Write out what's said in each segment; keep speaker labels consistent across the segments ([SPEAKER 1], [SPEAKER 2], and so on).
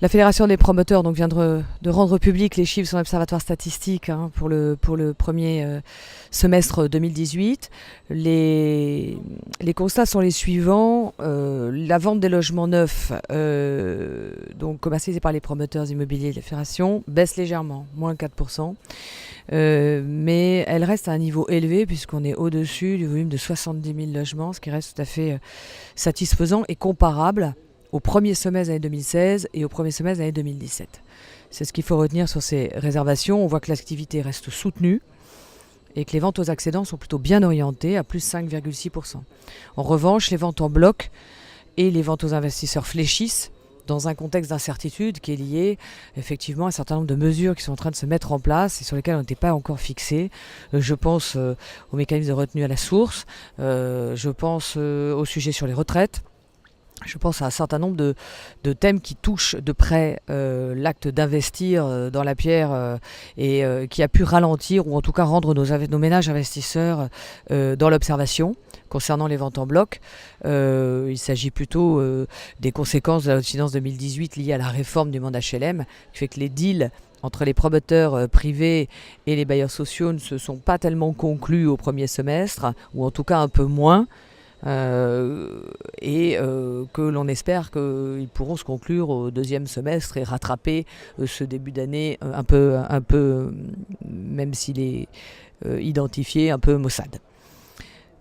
[SPEAKER 1] La Fédération des promoteurs donc, vient de rendre public les chiffres de son observatoire statistique pour le premier semestre 2018. Les constats sont les suivants. La vente des logements neufs, donc commercialisés par les promoteurs immobiliers de la Fédération, baisse légèrement, moins 4%. Mais elle reste à un niveau élevé puisqu'on est au-dessus du volume de 70 000 logements, ce qui reste tout à fait satisfaisant et comparable au premier semestre de l'année 2016 et au premier semestre de l'année 2017. C'est ce qu'il faut retenir sur ces réservations. On voit que l'activité reste soutenue et que les ventes aux accédants sont plutôt bien orientées, à plus 5,6%. En revanche, les ventes en bloc et les ventes aux investisseurs fléchissent dans un contexte d'incertitude qui est lié effectivement à un certain nombre de mesures qui sont en train de se mettre en place et sur lesquelles on n'était pas encore fixé. Je pense aux mécanismes de retenue à la source, je pense au sujet sur les retraites. Je pense à un certain nombre de thèmes qui touchent de près l'acte d'investir dans la pierre et qui a pu ralentir ou en tout cas rendre nos ménages investisseurs dans l'observation concernant les ventes en bloc. Il s'agit plutôt des conséquences de la loi de finances 2018 liées à la réforme du monde HLM qui fait que les deals entre les promoteurs privés et les bailleurs sociaux ne se sont pas tellement conclus au premier semestre, ou en tout cas un peu moins. Que l'on espère qu'ils pourront se conclure au deuxième semestre et rattraper ce début d'année un peu, même s'il est identifié, un peu maussade.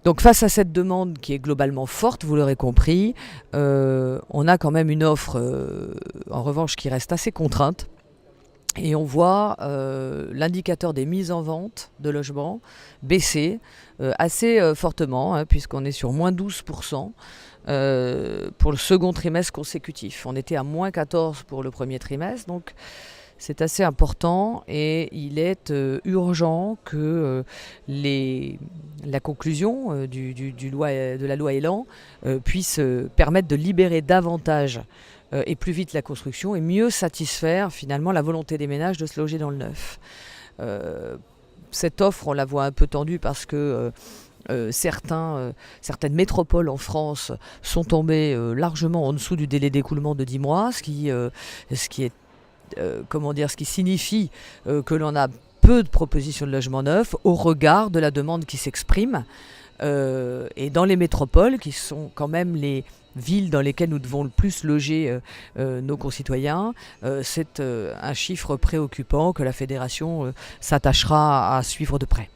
[SPEAKER 1] Donc face à cette demande qui est globalement forte, vous l'aurez compris, on a quand même une offre en revanche qui reste assez contrainte. Et on voit l'indicateur des mises en vente de logements baisser assez fortement, puisqu'on est sur moins 12% pour le second trimestre consécutif. On était à moins 14% pour le premier trimestre, donc c'est assez important et il est urgent que la conclusion de la loi Elan puisse permettre de libérer davantage et plus vite la construction et mieux satisfaire finalement la volonté des ménages de se loger dans le neuf. Cette offre, on la voit un peu tendue parce que certaines métropoles en France sont tombées largement en dessous du délai d'écoulement de 10 mois, ce qui signifie que l'on a peu de propositions de logements neufs au regard de la demande qui s'exprime. Et dans les métropoles, qui sont quand même les villes dans lesquelles nous devons le plus loger nos concitoyens, c'est un chiffre préoccupant que la Fédération s'attachera à suivre de près.